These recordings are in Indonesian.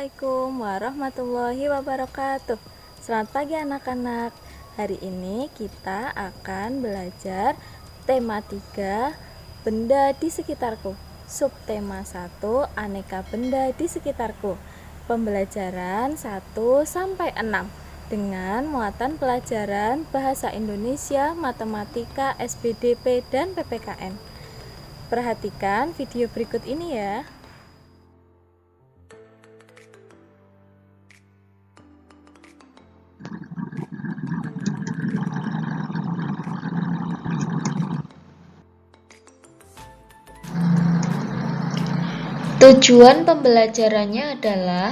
Assalamualaikum warahmatullahi wabarakatuh. Selamat pagi anak-anak. Hari ini kita akan belajar tema 3, benda di sekitarku. Subtema 1, aneka benda di sekitarku. Pembelajaran 1 sampai 6 dengan muatan pelajaran Bahasa Indonesia, Matematika, SPDP, dan PPKN. Perhatikan video berikut ini ya. Tujuan pembelajarannya adalah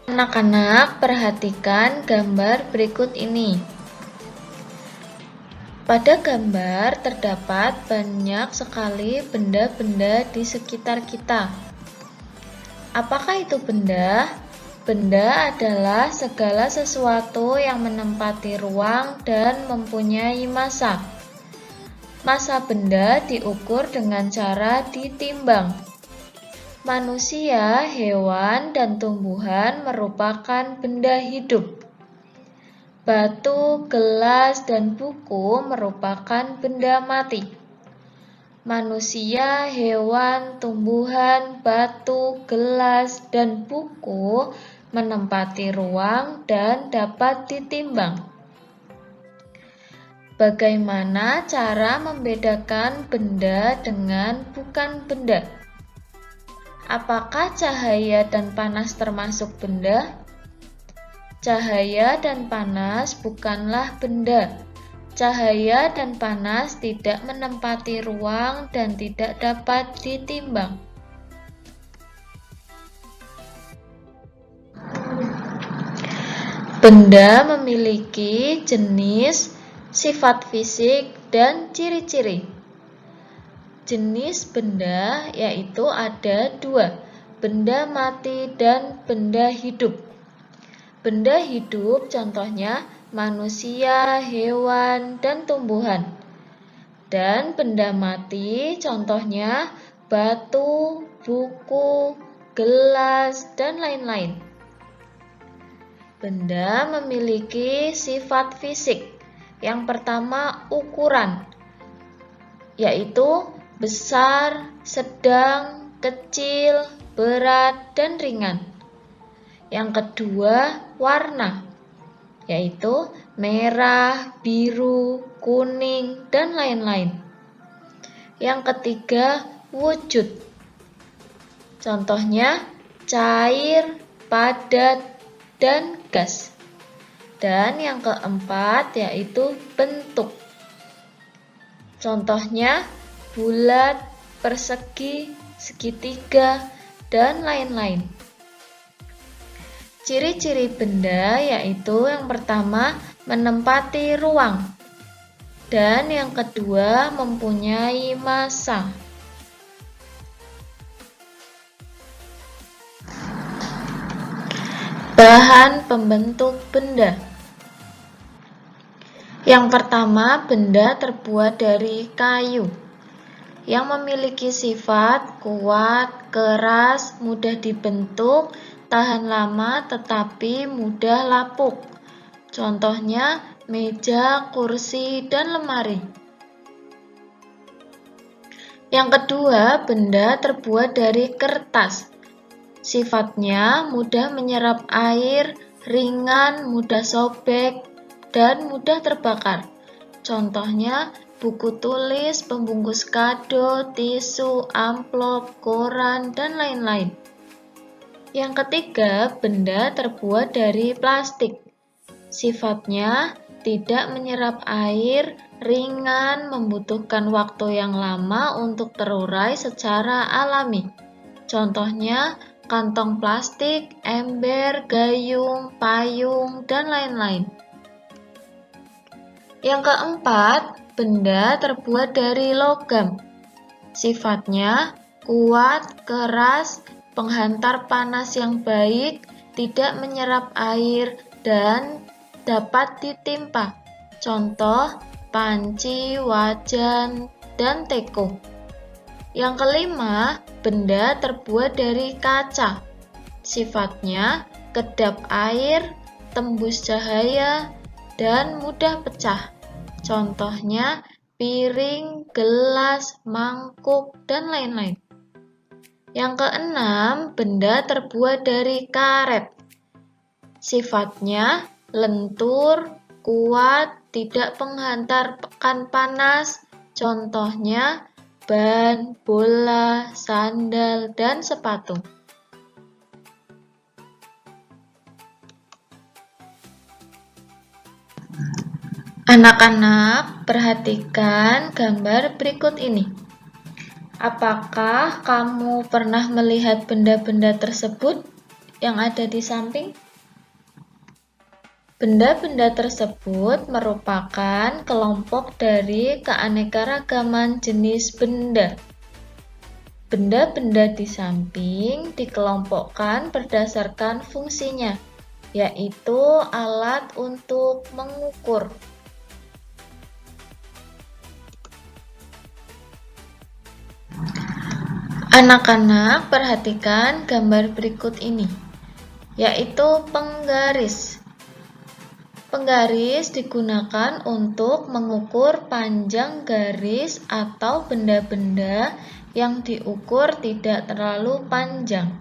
anak-anak perhatikan gambar berikut ini. Pada gambar terdapat banyak sekali benda-benda di sekitar kita. Apakah itu benda? Benda adalah segala sesuatu yang menempati ruang dan mempunyai massa. Massa benda diukur dengan cara ditimbang. Manusia, hewan, dan tumbuhan merupakan benda hidup. Batu, gelas, dan buku merupakan benda mati. Manusia, hewan, tumbuhan, batu, gelas, dan buku menempati ruang dan dapat ditimbang. Bagaimana cara membedakan benda dengan bukan benda? Apakah cahaya dan panas termasuk benda? Cahaya dan panas bukanlah benda. Cahaya dan panas tidak menempati ruang dan tidak dapat ditimbang. Benda memiliki jenis, sifat fisik, dan ciri-ciri. Jenis benda yaitu ada dua, benda mati dan benda hidup. Benda hidup contohnya manusia, hewan, dan tumbuhan. Dan benda mati contohnya batu, buku, gelas, dan lain-lain. Benda memiliki sifat fisik. Yang pertama, ukuran, yaitu besar, sedang, kecil, berat, dan ringan. Yang kedua, warna, yaitu merah, biru, kuning, dan lain-lain. Yang ketiga, wujud. Contohnya cair, padat, dan gas. Dan yang keempat yaitu bentuk. Contohnya bulat, persegi, segitiga, dan lain-lain. Ciri-ciri benda yaitu yang pertama menempati ruang. Dan yang kedua mempunyai massa. Bahan pembentuk benda. Yang pertama, benda terbuat dari kayu yang memiliki sifat kuat, keras, mudah dibentuk, tahan lama tetapi mudah lapuk. Contohnya meja, kursi, dan lemari. Yang kedua, benda terbuat dari kertas. Sifatnya mudah menyerap air, ringan, mudah sobek, dan mudah terbakar. Contohnya buku tulis, pembungkus kado, tisu, amplop, koran, dan lain-lain. Yang ketiga, benda terbuat dari plastik. Sifatnya tidak menyerap air, ringan, membutuhkan waktu yang lama untuk terurai secara alami. Contohnya kantong plastik, ember, gayung, payung, dan lain-lain. Yang keempat, benda terbuat dari logam. Sifatnya kuat, keras, penghantar panas yang baik, tidak menyerap air, dan dapat ditimpa. Contoh, panci, wajan, dan teko. Yang kelima, benda terbuat dari kaca. Sifatnya kedap air, tembus cahaya, dan mudah pecah. Contohnya, piring, gelas, mangkuk, dan lain-lain. Yang keenam, benda terbuat dari karet. Sifatnya lentur, kuat, tidak menghantarkan panas. Contohnya, ban, bola, sandal, dan sepatu. Anak-anak, perhatikan gambar berikut ini. Apakah kamu pernah melihat benda-benda tersebut yang ada di samping? Benda-benda tersebut merupakan kelompok dari keanekaragaman jenis benda. Benda-benda di samping dikelompokkan berdasarkan fungsinya, yaitu alat untuk mengukur. Anak-anak, perhatikan gambar berikut ini, yaitu penggaris. Penggaris digunakan untuk mengukur panjang garis atau benda-benda yang diukur tidak terlalu panjang.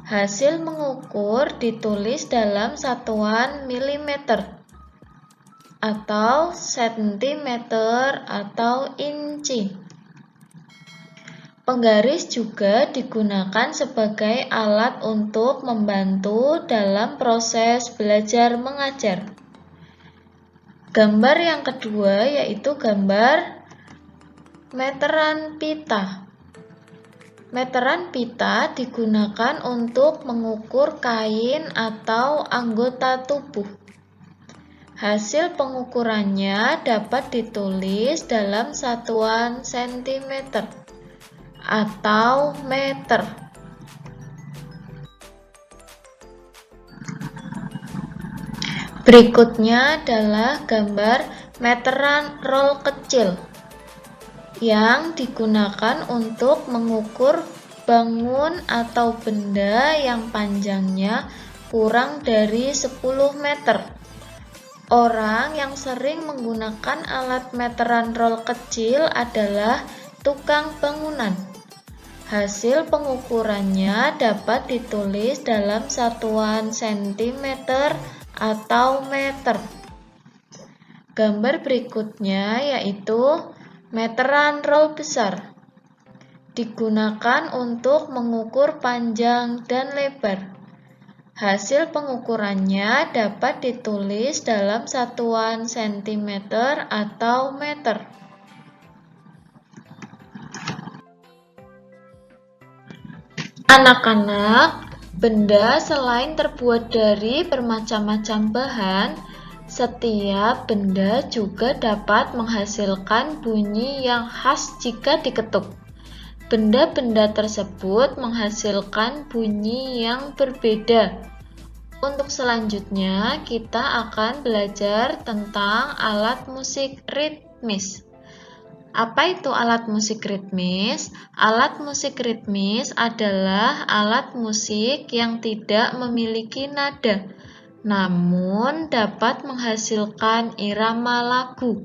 Hasil mengukur ditulis dalam satuan milimeter, atau sentimeter, atau inci. Penggaris juga digunakan sebagai alat untuk membantu dalam proses belajar mengajar. Gambar yang kedua yaitu gambar meteran pita. Meteran pita digunakan untuk mengukur kain atau anggota tubuh. Hasil pengukurannya dapat ditulis dalam satuan sentimeter atau meter. Berikutnya adalah gambar meteran roll kecil yang digunakan untuk mengukur bangun atau benda yang panjangnya kurang dari 10 meter. Orang yang sering menggunakan alat meteran roll kecil adalah tukang bangunan. Hasil pengukurannya dapat ditulis dalam satuan sentimeter atau meter. Gambar berikutnya yaitu meteran roll besar. Digunakan untuk mengukur panjang dan lebar. Hasil pengukurannya dapat ditulis dalam satuan sentimeter atau meter. Anak-anak, benda selain terbuat dari bermacam-macam bahan, setiap benda juga dapat menghasilkan bunyi yang khas jika diketuk. Benda-benda tersebut menghasilkan bunyi yang berbeda. Untuk selanjutnya, kita akan belajar tentang alat musik ritmis. Apa itu alat musik ritmis? Alat musik ritmis adalah alat musik yang tidak memiliki nada, namun dapat menghasilkan irama lagu.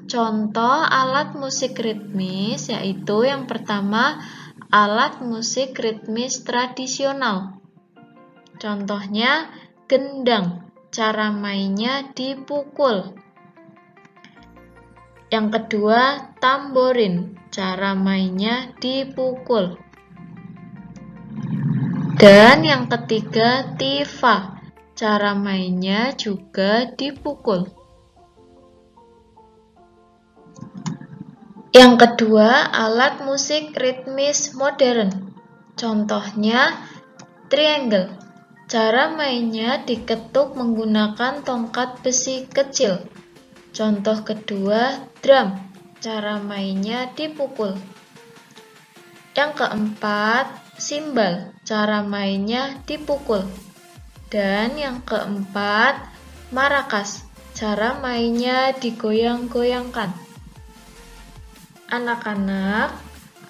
Contoh alat musik ritmis yaitu yang pertama, alat musik ritmis tradisional. Contohnya gendang, cara mainnya dipukul. Yang kedua, tamborin, cara mainnya dipukul. Dan yang ketiga, tifa, cara mainnya juga dipukul. Yang kedua, alat musik ritmis modern. Contohnya, triangle, cara mainnya diketuk menggunakan tongkat besi kecil. Contoh kedua, drum, cara mainnya dipukul. Yang keempat, simbal, cara mainnya dipukul. Dan yang keempat, maracas, Cara mainnya digoyang-goyangkan. Anak-anak,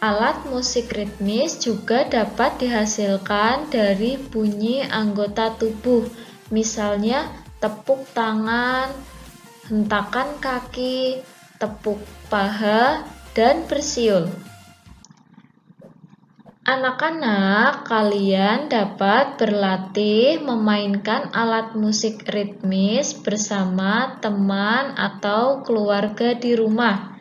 alat musik ritmis juga dapat dihasilkan dari bunyi anggota tubuh, misalnya tepuk tangan, hentakan kaki, tepuk paha, dan bersiul. Anak-anak, kalian dapat berlatih memainkan alat musik ritmis bersama teman atau keluarga di rumah.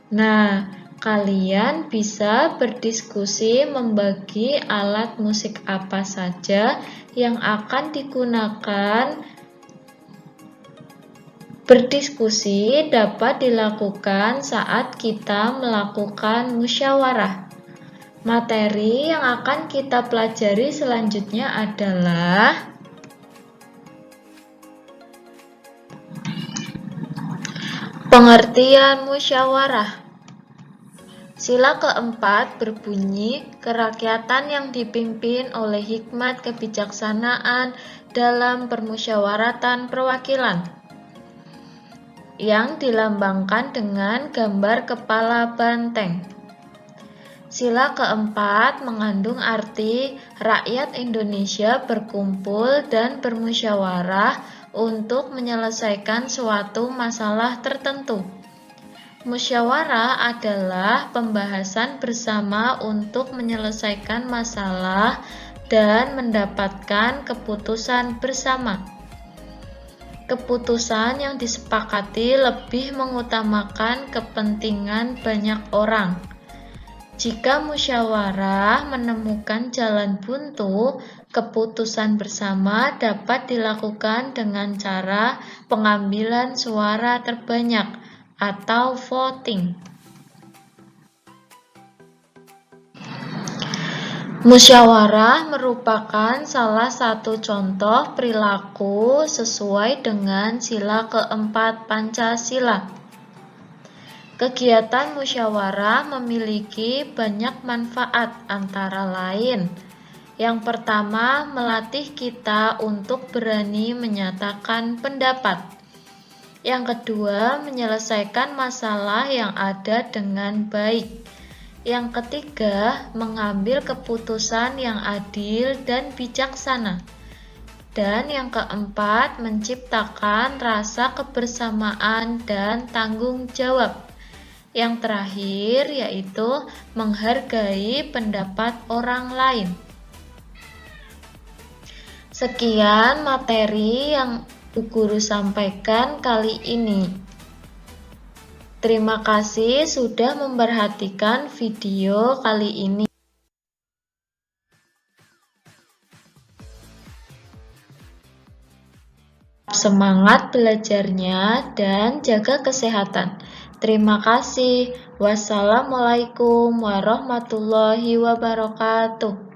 Nah, kalian bisa berdiskusi membagi alat musik apa saja yang akan digunakan. Berdiskusi dapat dilakukan saat kita melakukan musyawarah. Materi yang akan kita pelajari selanjutnya adalah pengertian musyawarah. Sila keempat berbunyi, kerakyatan yang dipimpin oleh hikmat kebijaksanaan dalam permusyawaratan perwakilan, yang dilambangkan dengan gambar kepala banteng. Sila keempat mengandung arti rakyat Indonesia berkumpul dan bermusyawarah untuk menyelesaikan suatu masalah tertentu. Musyawarah adalah pembahasan bersama untuk menyelesaikan masalah dan mendapatkan keputusan bersama. Keputusan yang disepakati lebih mengutamakan kepentingan banyak orang. Jika musyawarah menemukan jalan buntu, keputusan bersama dapat dilakukan dengan cara pengambilan suara terbanyak atau voting. Musyawarah merupakan salah satu contoh perilaku sesuai dengan sila keempat Pancasila. Kegiatan musyawarah memiliki banyak manfaat, antara lain: yang pertama, melatih kita untuk berani menyatakan pendapat. Yang kedua, menyelesaikan masalah yang ada dengan baik. Yang ketiga, mengambil keputusan yang adil dan bijaksana. Dan yang keempat, menciptakan rasa kebersamaan dan tanggung jawab. Yang terakhir yaitu menghargai pendapat orang lain. Sekian materi yang Bu Guru sampaikan kali ini. Terima kasih sudah memperhatikan video kali ini. Semangat belajarnya dan jaga kesehatan. Terima kasih. Wassalamualaikum warahmatullahi wabarakatuh.